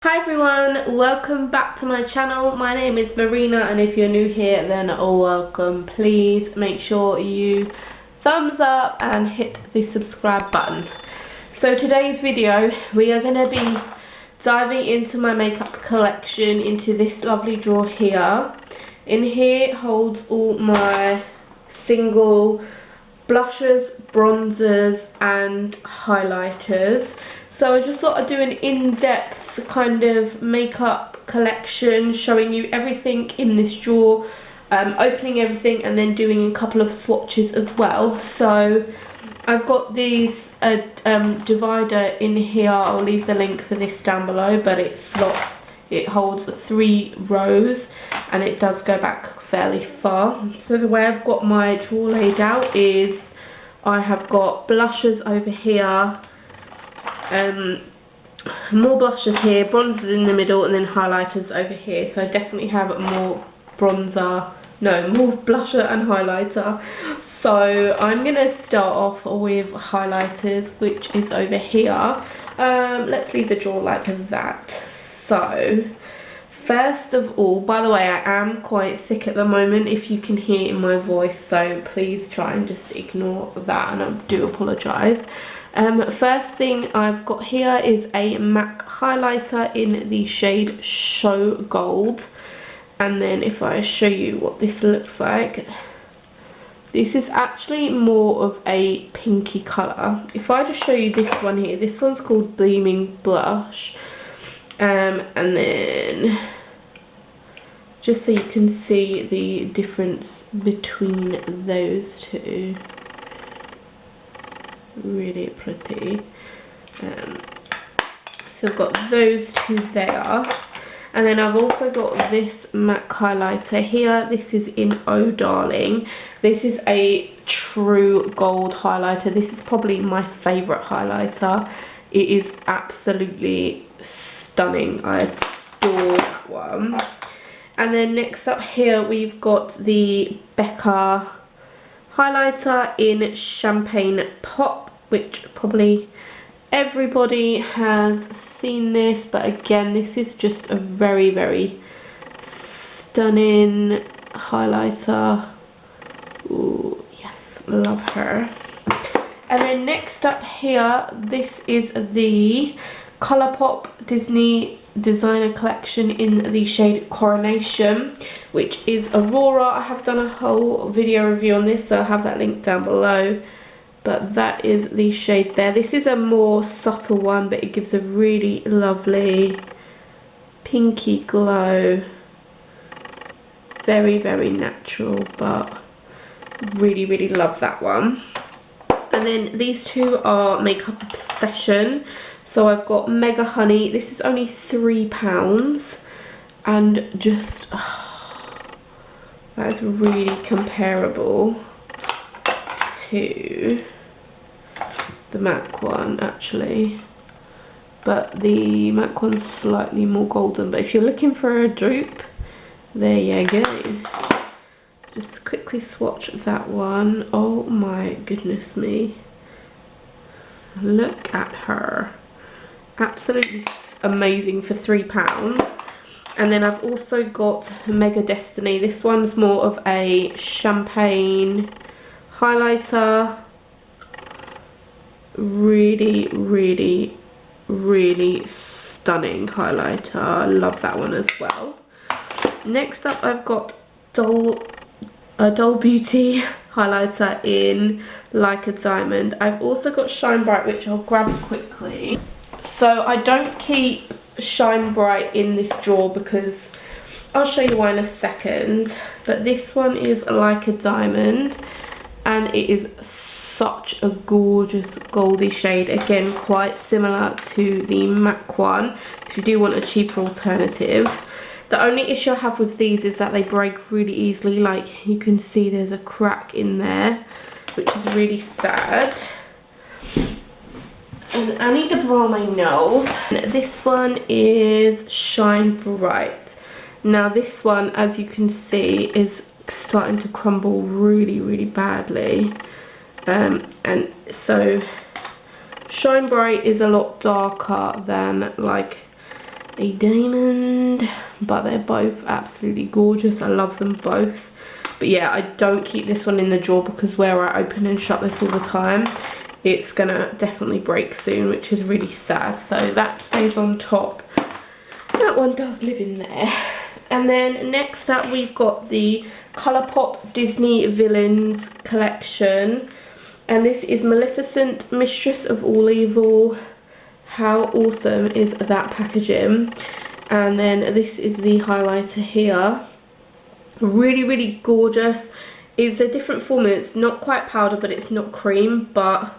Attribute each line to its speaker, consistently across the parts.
Speaker 1: Hi everyone, welcome back to my channel. My name is Marina, and if you're new here then welcome. Please make sure you thumbs up and hit the subscribe button. So today's video we are going to be diving into my makeup collection, into this lovely drawer here. In here it holds all my single blushes, bronzers and highlighters. So I just thought I'd do an in-depth kind of makeup collection, showing you everything in this drawer, opening everything and then doing a couple of swatches as well. So I've got these divider in here. I'll leave the link for this down below, but it holds 3 rows and it does go back fairly far. So the way I've got my drawer laid out is I have got blushes over here, more blushes here, bronzers in the middle and then highlighters over here. So I definitely have more blusher and highlighter. So I'm gonna start off with highlighters, which is over here. Let's leave the drawer like that. So first of all, by the way, I am quite sick at the moment, if you can hear in my voice, so please try and just ignore that, and I do apologise. First thing I've got here is a MAC highlighter in the shade Show Gold. And then if I show you what this looks like, this is actually more of a pinky colour. If I just show you this one here, this one's called Beaming Blush. And then just so you can see the difference between those two. Really pretty. So I've got those two there, and then I've also got this MAC highlighter here. This is in Oh Darling. This is a true gold highlighter. This is probably my favourite highlighter. It is absolutely stunning. I adore that one. And then next up here we've got the Becca highlighter in Champagne Pop, which probably everybody has seen this, but again this is just a very, very stunning highlighter. Ooh, yes, love her. And then next up here, this is the Colourpop Disney Designer Collection in the shade Coronation, which is Aurora. I have done a whole video review on this, so I'll have that link down below. But that is the shade there. This is a more subtle one, but it gives a really lovely pinky glow. Very, very natural, but really, really love that one. And then these two are Makeup Obsession. So I've got Mega Honey. This is only £3, and just that is really comparable to the MAC one actually, but the MAC one's slightly more golden. But if you're looking for a dupe, there you go. Just quickly swatch that one. Oh my goodness me, look at her. Absolutely amazing for £3. And then I've also got Mega Destiny. This one's more of a champagne highlighter. Really, really, really stunning highlighter. I love that one as well. Next up I've got Doll Beauty highlighter in Like a Diamond. I've also got Shine Bright, which I'll grab quickly. So I don't keep Shine Bright in this drawer because I'll show you why in a second. But this one is Like a Diamond, and it is such a gorgeous goldy shade. Again, quite similar to the MAC one, if you do want a cheaper alternative. The only issue I have with these is that they break really easily. Like you can see there's a crack in there, which is really sad. And I need to blow my nose. This one is Shine Bright. Now this one, as you can see, is starting to crumble really, really badly. And so Shine Bright is a lot darker than like a diamond, but they're both absolutely gorgeous. I love them both. But yeah, I don't keep this one in the drawer because where I open and shut this all the time, it's gonna definitely break soon, which is really sad. So that stays on top. That one does live in there. And then next up we've got the Colourpop Disney Villains collection, and this is Maleficent, Mistress of All Evil. How awesome is that packaging? And then this is the highlighter here. Really gorgeous. It's a different formula. It's not quite powder, but it's not cream. But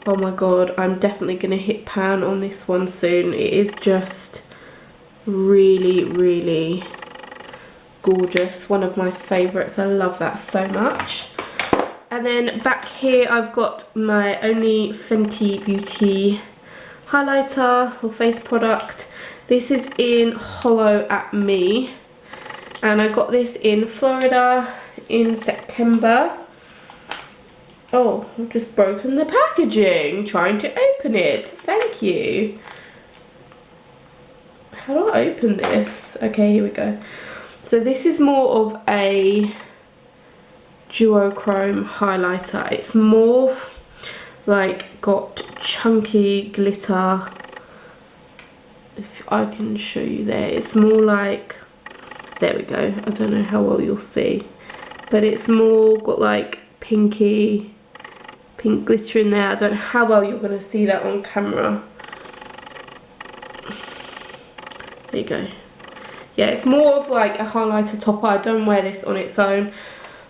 Speaker 1: oh my god, I'm definitely gonna hit pan on this one soon. It is just really gorgeous. One of my favorites. I love that so much. And then back here I've got my only Fenty Beauty highlighter or face product. This is in Hollow at Me, and I got this in Florida in September. Oh, I've just broken the packaging trying to open it. Thank you. How do I open this? Okay, here we go. So this is more of a duochrome highlighter. It's more like got chunky glitter. If I can show you there, it's more like, there we go. I don't know how well you'll see, but it's more got like pink glitter in there. I don't know how well you're going to see that on camera. There you go. Yeah, it's more of like a highlighter topper. I don't wear this on its own.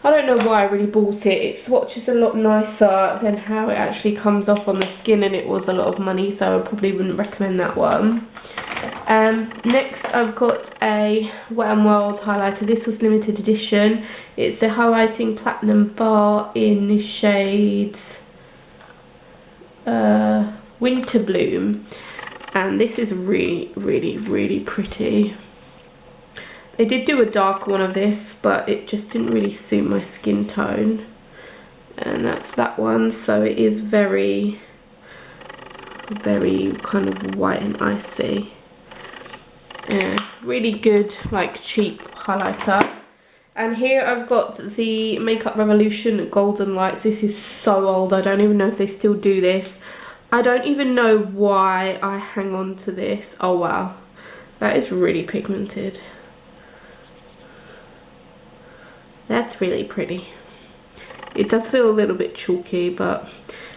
Speaker 1: I don't know why I really bought it. It swatches a lot nicer than how it actually comes off on the skin, and it was a lot of money, so I probably wouldn't recommend that one. Next I've got a Wet n Wild highlighter. This was limited edition. It's a highlighting platinum bar in the shade Winter Bloom, and this is really pretty. They did do a dark one of this, but it just didn't really suit my skin tone, and that's that one. So it is very kind of white and icy. Yeah, really good, like cheap highlighter. And here I've got the Makeup Revolution Golden Lights. This is so old, I don't even know if they still do this. I don't even know why I hang on to this. Oh wow, that is really pigmented. That's really pretty. It does feel a little bit chalky, but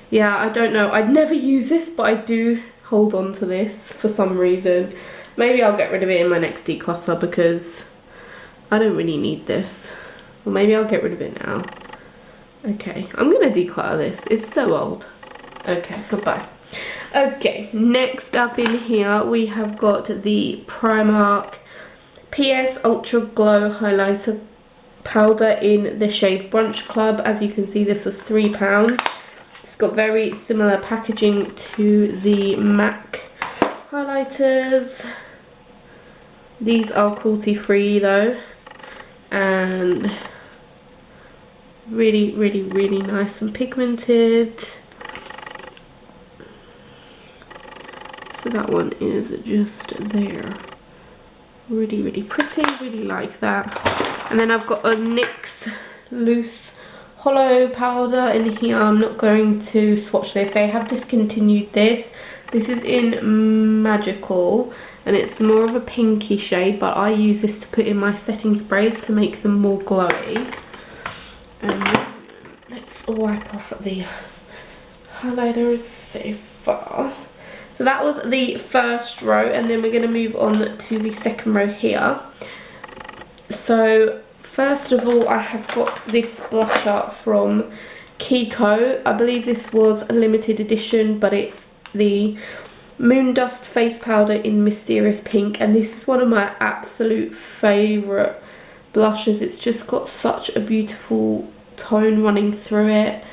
Speaker 1: yeah, I don't know. I'd never use this, but I do hold on to this for some reason. Maybe I'll get rid of it in my next declutter because I don't really need this. Or maybe I'll get rid of it now. Okay, I'm gonna declutter this. It's so old. Okay, goodbye. Okay, next up in here we have got the Primark PS Ultra Glow Highlighter Powder in the shade Brunch Club. As you can see, this was £3. It's got very similar packaging to the MAC highlighters. These are cruelty free though, and really nice and pigmented. So that one is just there. Really pretty, really like that. And then I've got a NYX loose hollow powder in here. I'm not going to swatch this. They have discontinued this. This is in Magical, and it's more of a pinky shade, but I use this to put in my setting sprays to make them more glowy. And let's wipe off the highlighters so far. So that was the first row, and then we're going to move on to the second row here. So first of all, I have got this blusher from Kiko. I believe this was a limited edition, but it's the Moon Dust Face Powder in Mysterious Pink, and this is one of my absolute favourite blushes. It's just got such a beautiful tone running through it.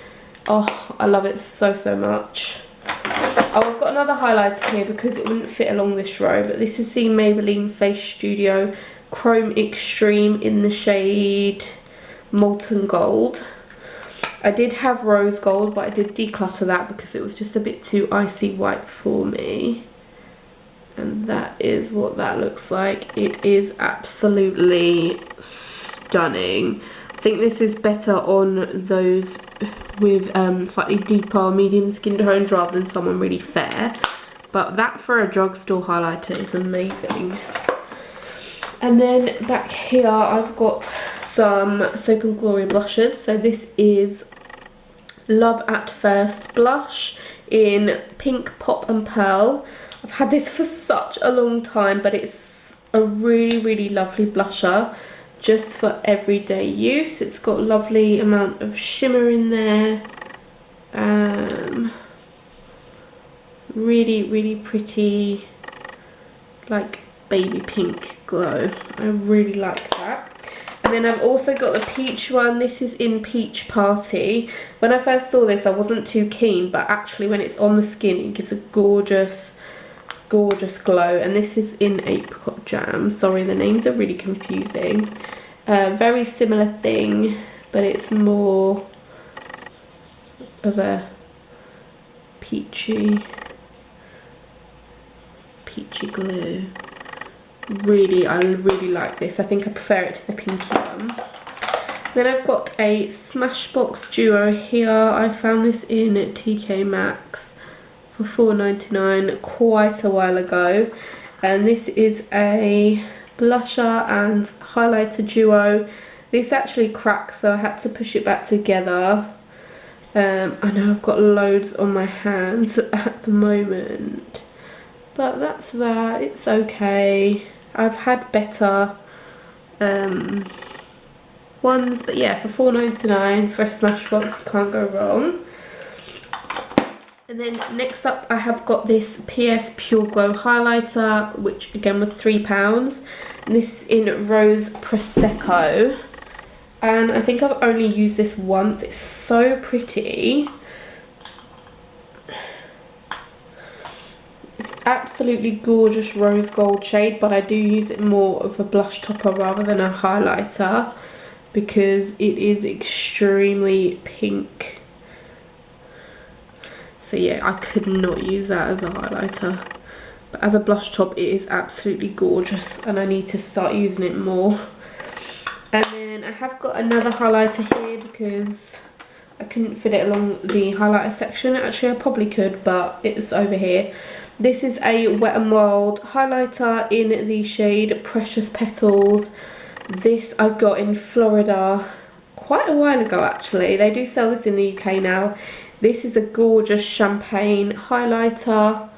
Speaker 1: Oh, I love it so much. Oh, I've got another highlighter here because it wouldn't fit along this row, but this is the Maybelline Face Studio Chrome Extreme in the shade Molten Gold. I did have Rose Gold, but I did declutter that because it was just a bit too icy white for me. And that is what that looks like. It is absolutely stunning. I think this is better on those with slightly deeper medium skin tones rather than someone really fair. But that for a drugstore highlighter is amazing. And then back here I've got some Soap and Glory blushes. So this is Love at First blush in Pink, Pop and Pearl. I've had this for such a long time, but it's a really lovely blusher just for everyday use. It's got a lovely amount of shimmer in there. Really pretty, like baby pink glow. I really like that. And then I've also got the peach one. This is in Peach Party. When I first saw this I wasn't too keen, but actually when it's on the skin it gives a gorgeous glow. And this is in Apricot Jam. Sorry, the names are really confusing. Very similar thing, but it's more of a peachy glow. I really like this. I think I prefer it to the pinky one. Then I've got a Smashbox Duo here. I found this in TK Maxx for $4.99 quite a while ago. And this is a blusher and highlighter duo. This actually cracked, so I had to push it back together. I know I've got loads on my hands at the moment, but that's that. It's okay. I've had better ones, but yeah, for $4.99 for a Smashbox, you can't go wrong. And then next up I have got this PS Pure Glow highlighter, which again was £3. And this is in Rose Prosecco. And I think I've only used this once. It's so pretty. It's absolutely gorgeous rose gold shade, but I do use it more of a blush topper rather than a highlighter because it is extremely pink. So yeah, I could not use that as a highlighter. But as a blush top, it is absolutely gorgeous and I need to start using it more. And then I have got another highlighter here because I couldn't fit it along the highlighter section. Actually, I probably could, but it's over here. This is a Wet n Wild highlighter in the shade Precious Petals. This I got in Florida quite a while ago actually. They do sell this in the UK now. This is a gorgeous champagne highlighter.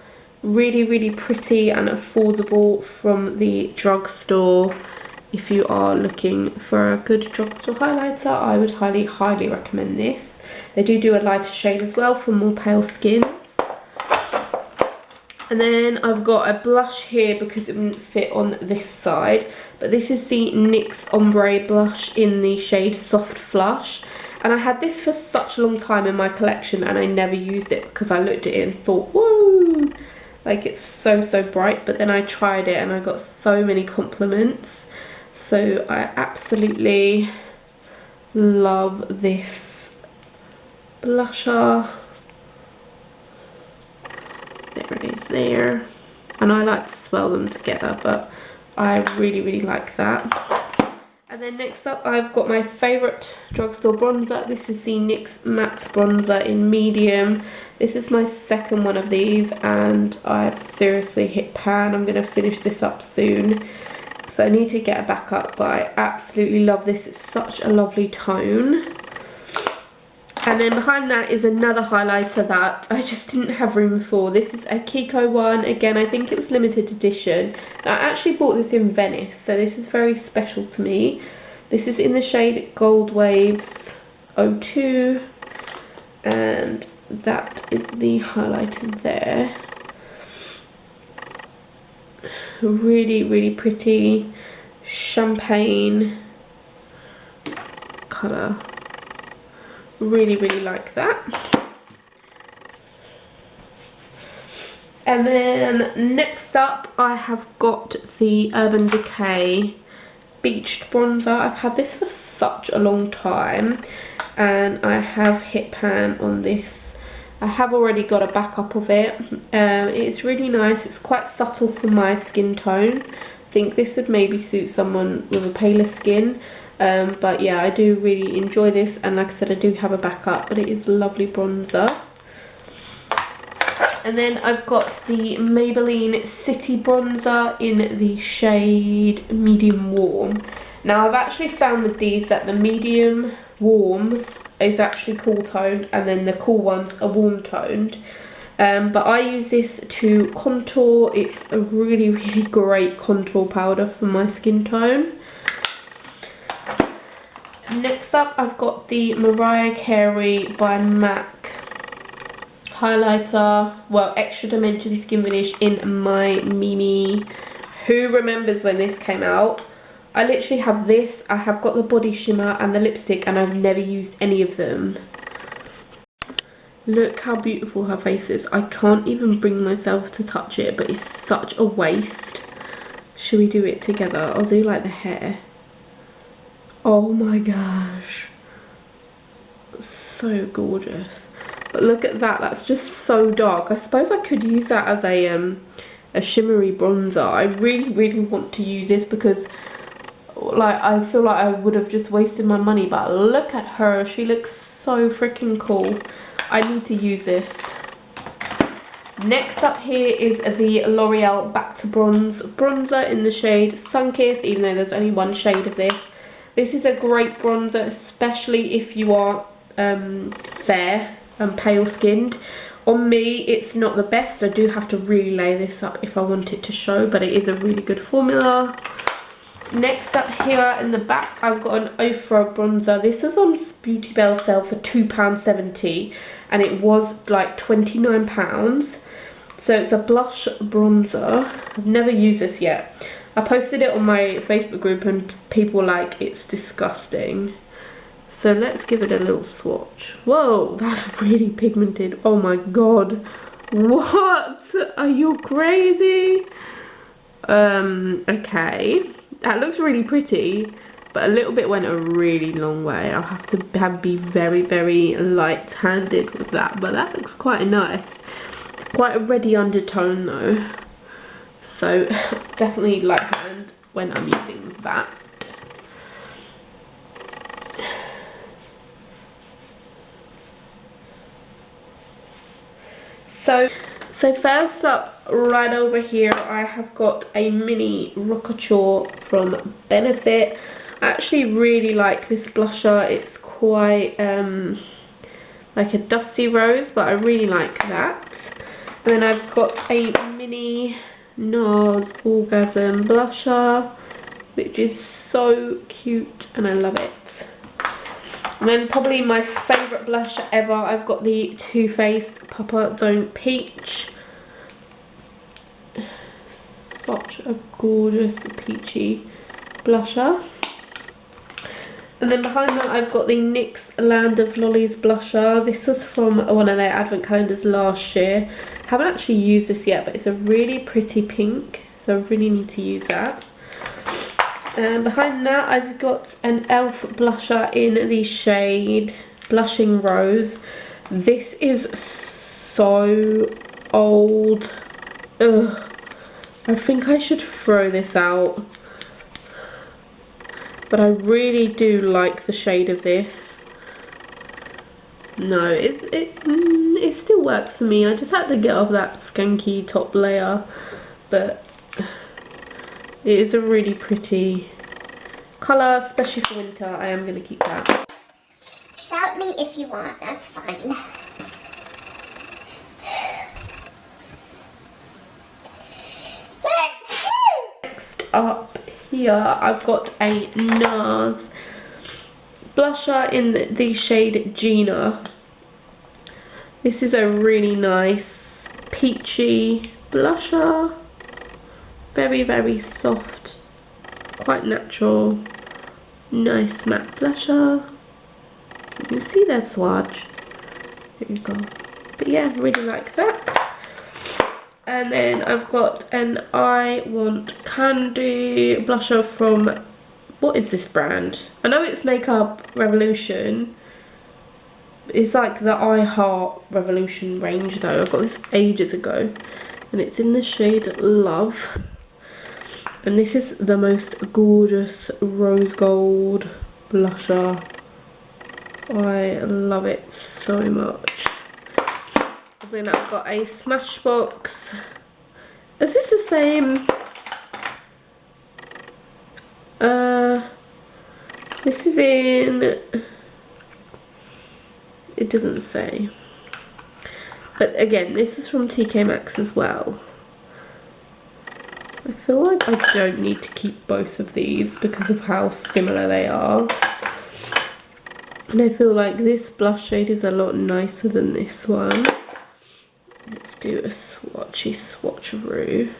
Speaker 1: Really pretty and affordable from the drugstore. If you are looking for a good drugstore highlighter, I would highly recommend this. They do a lighter shade as well for more pale skins. And then I've got a blush here because it wouldn't fit on this side. But this is the NYX Ombre blush in the shade Soft Flush. And I had this for such a long time in my collection and I never used it because I looked at it and thought, whoa, like it's so bright. But then I tried it and I got so many compliments. So I absolutely love this blusher. There it is there. And I like to swirl them together, but I really like that. And then next up I've got my favourite drugstore bronzer. This is the NYX Matte Bronzer in medium. This is my second one of these and I've seriously hit pan. I'm going to finish this up soon. So I need to get a backup, but I absolutely love this. It's such a lovely tone. And then behind that is another highlighter that I just didn't have room for. This is a Kiko one. Again, I think it was limited edition. I actually bought this in Venice, so this is very special to me. This is in the shade Gold Waves 02. And that is the highlighter there. Really pretty champagne colour. Really like that. And then next up I have got the Urban Decay Beached Bronzer. I've had this for such a long time and I have hit pan on this I have already got a backup of it. It's really nice. It's quite subtle for my skin tone. I think this would maybe suit someone with a paler skin. But yeah, I do really enjoy this, and like I said, I do have a backup, but it is a lovely bronzer. And then I've got the Maybelline City Bronzer in the shade Medium Warm. Now I've actually found with these that the medium warms is actually cool toned, and then the cool ones are warm toned. But I use this to contour. It's a really, really great contour powder for my skin tone. Next up, I've got the Mariah Carey by MAC highlighter, well, extra dimension skin finish in my Mimi. Who remembers when this came out? I literally have this. I have got the body shimmer and the lipstick, and I've never used any of them. Look how beautiful her face is. I can't even bring myself to touch it, but it's such a waste. Should we do it together? I'll do like the hair. Oh my gosh, so gorgeous. But look at that, that's just so dark. I suppose I could use that as a shimmery bronzer. I really, really want to use this because like I feel like I would have just wasted my money, but look at her, she looks so freaking cool. I need to use this. Next up here is the L'Oreal Back to Bronze bronzer in the shade Sunkissed, even though there's only one shade of this. This is a great bronzer, especially if you are fair and pale skinned. On me, it's not the best. I do have to really lay this up if I want it to show, but it is a really good formula. Next up here in the back, I've got an Ofra bronzer. This was on Beauty Bell sale for £2.70, and it was like £29. So it's a blush bronzer. I've never used this yet. I posted it on my Facebook group and people were like, it's disgusting. So let's give it a little swatch. Whoa, that's really pigmented. Oh my god. What? Are you crazy? Okay. That looks really pretty, but a little bit went a really long way. I'll have to be very, very light-handed with that, but that looks quite nice. Quite a reddy undertone though. So definitely light hand when I'm using that. So first up, right over here, I have got a mini Rocature from Benefit. I actually really like this blusher. It's quite like a dusty rose, but I really like that. And then I've got a mini NARS Orgasm blusher, which is so cute and I love it. And then probably my favourite blusher ever, I've got the Too Faced Papa Don't Peach. Such a gorgeous peachy blusher. And then behind that I've got the NYX Land of Lollies blusher. This was from one of their advent calendars last year. Haven't actually used this yet, but it's a really pretty pink, so I really need to use that. And behind that I've got an ELF blusher in the shade Blushing Rose. This is so old. Ugh. I think I should throw this out. But I really do like the shade of this. No, it still works for me. I just had to get off that skanky top layer. But it is a really pretty colour, especially for winter. I am going to keep that.
Speaker 2: Shout me if you want, that's fine.
Speaker 1: Next up here, I've got a NARS blusher in the shade Gina. This is a really nice peachy blusher. Very, very soft, quite natural, nice matte blusher. You see that swatch? There you go. But yeah, really like that. And then I've got an I Want Candy blusher from, what is this brand? I know it's Makeup Revolution. It's like the I Heart Revolution range though. I got this ages ago and it's in the shade Love. And this is the most gorgeous rose gold blusher. I love it so much. Then I've got a Smashbox. Is this the same? This is in, it doesn't say. But again, this is from TK Maxx as well. I feel like I don't need to keep both of these because of how similar they are. And I feel like this blush shade is a lot nicer than this one. Let's do a swatchy swatcheroo.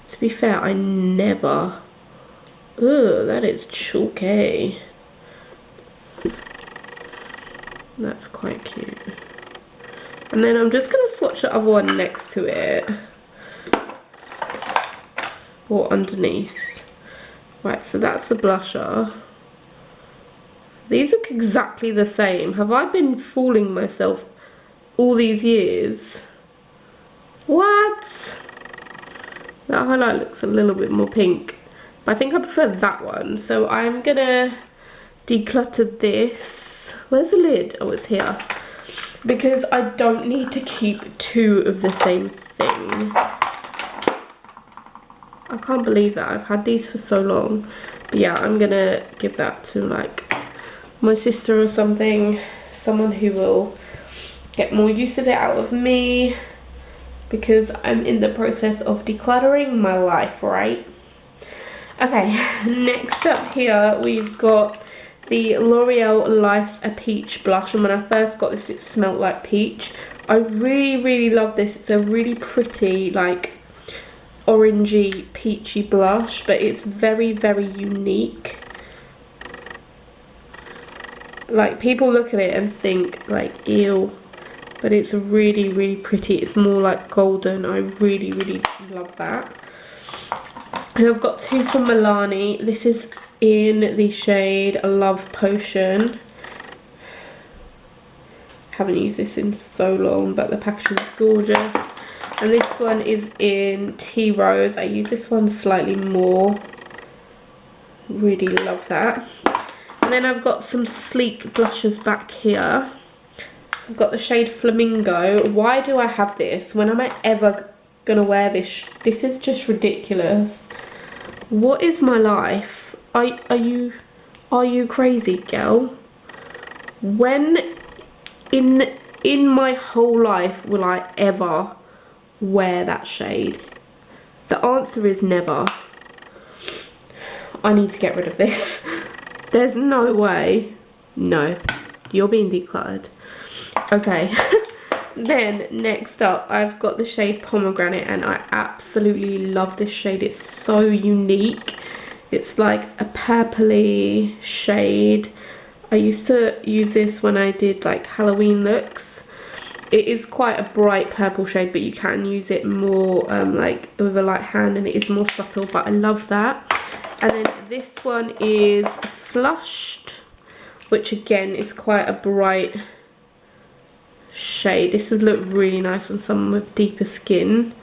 Speaker 1: To be fair, I never... Ooh, that is chalky. That's quite cute. And then I'm just going to swatch the other one next to it. Or underneath. Right, so that's the blusher. These look exactly the same. Have I been fooling myself all these years? What? That highlight looks a little bit more pink. But I think I prefer that one. So I'm gonna declutter this. Where's the lid? Oh, it's here. Because I don't need to keep two of the same thing. I can't believe that. I've had these for so long. But yeah, I'm gonna give that to like my sister or something. Someone who will get more use of it out of me. Because I'm in the process of decluttering my life, right? Okay, next up here we've got the L'Oreal Life's a Peach blush. And when I first got this, it smelled like peach. I really love this. It's a really pretty, like, orangey, peachy blush. But it's very unique. Like, people look at it and think, like, ew. But it's really pretty. It's more like golden. I really love that. And I've got two from Milani. This is in the shade Love Potion. Haven't used this in so long, but the packaging is gorgeous. And this one is in Tea Rose. I use this one slightly more. Really love that. And then I've got some sleek blushes back here. I've got the shade Flamingo. Why do I have this? When am I ever gonna wear this? This is just ridiculous. What is my life? Are you crazy, girl? When in my whole life will I ever wear that shade? The answer is never. I need to get rid of this. There's no way. No, you're being decluttered. Okay. Then next up I've got the shade Pomegranate, and I absolutely love this shade. It's so unique. It's like a purpley shade. I used to use this when I did like Halloween looks. It is quite a bright purple shade, but you can use it more like with a light hand, and it is more subtle, but I love that. And then this one is Flushed, which again is quite a bright shade. This would look really nice on someone with deeper skin,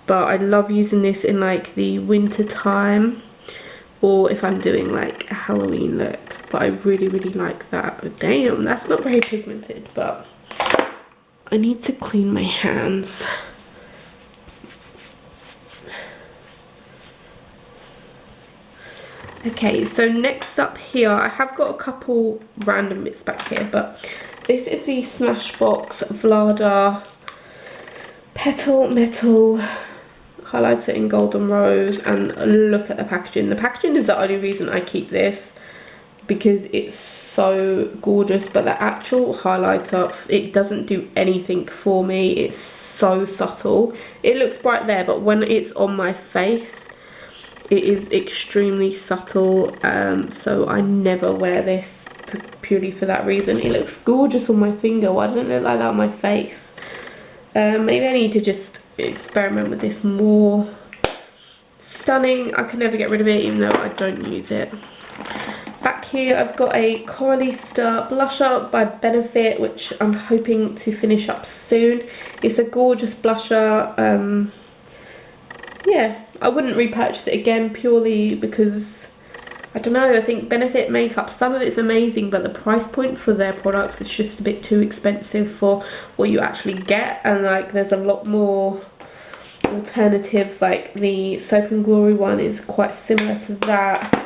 Speaker 1: but I love using this in like the winter time, or if I'm doing like a Halloween look. But I really like that. Oh, damn, that's not very pigmented, but I need to clean my hands. Okay, so next up here, I have got a couple random bits back here, but this is the Smashbox Vlada Petal Metal highlighter in Golden Rose, and look at the packaging. The packaging is the only reason I keep this, because it's so gorgeous, but the actual highlighter, it doesn't do anything for me. It's so subtle. It looks bright there, but when it's on my face, it is extremely subtle, so I never wear this purely for that reason. It looks gorgeous on my finger. Why doesn't it look like that on my face? Maybe I need to just experiment with this more. Stunning. I can never get rid of it, even though I don't use it. Back here I've got a Coralista blusher by Benefit, which I'm hoping to finish up soon. It's a gorgeous blusher. Yeah, I wouldn't repurchase it again purely because, I don't know, I think Benefit makeup, some of it's amazing, but the price point for their products is just a bit too expensive for what you actually get. And like, there's a lot more alternatives, like the Soap and Glory one is quite similar to that.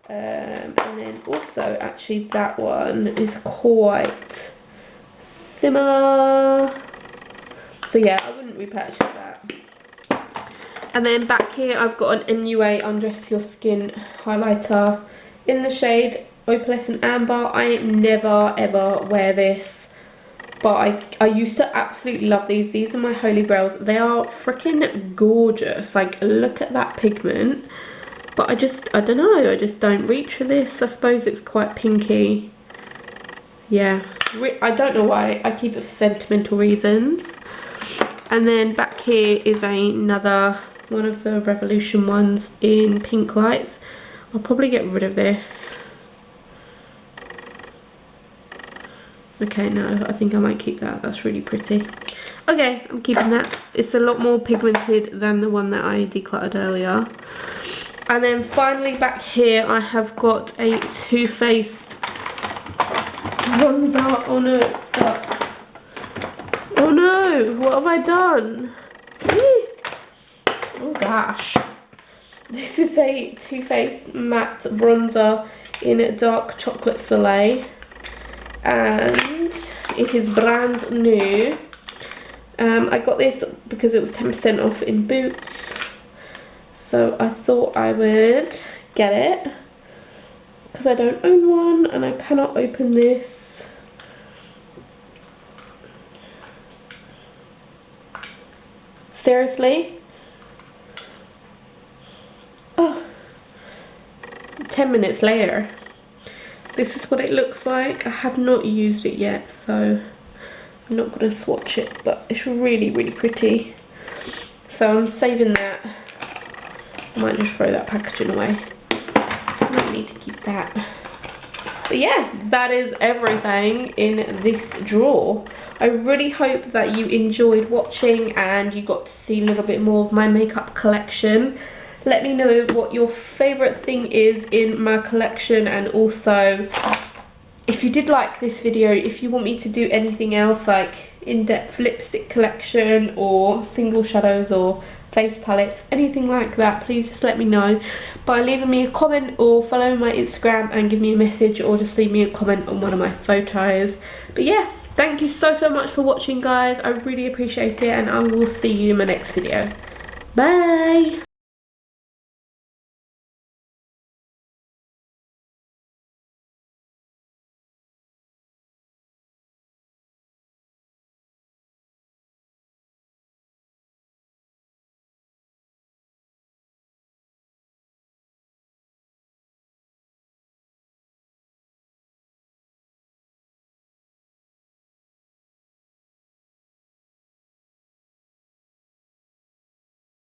Speaker 1: And then also actually that one is quite similar. So yeah, I wouldn't repurchase that. And then back here I've got an MUA Undress Your Skin highlighter in the shade Opalescent Amber. I never ever wear this, but I used to absolutely love these. These are my holy grails. They are freaking gorgeous. Like, look at that pigment. But I don't know, I just don't reach for this. I suppose it's quite pinky. Yeah, I don't know why. I keep it for sentimental reasons. And then back here is another one of the Revolution ones in Pink Lights. I'll probably get rid of this. Okay, no, I think I might keep that. That's really pretty. Okay, I'm keeping that. It's a lot more pigmented than the one that I decluttered earlier. And then finally back here I have got a Too Faced bronzer. Oh no, it's stuck. Oh no, what have I done? Oh gosh. This is a Too Faced matte bronzer in Dark Chocolate Soleil. And it is brand new. I got this because it was 10% off in Boots. So I thought I would get it because I don't own one and I cannot open this. Seriously? Oh, 10 minutes later. This is what it looks like. I have not used it yet, so I'm not going to swatch it, but it's really, really pretty. So I'm saving that. I might just throw that packaging away. I might need to keep that. But yeah, that is everything in this drawer. I really hope that you enjoyed watching and you got to see a little bit more of my makeup collection. Let me know what your favourite thing is in my collection, and also if you did like this video, if you want me to do anything else like in-depth lipstick collection or single shadows or face palettes, anything like that, please just let me know by leaving me a comment or follow my Instagram and give me a message, or just leave me a comment on one of my photos. But yeah, thank you so much for watching, guys. I really appreciate it, and I will see you in my next video. Bye.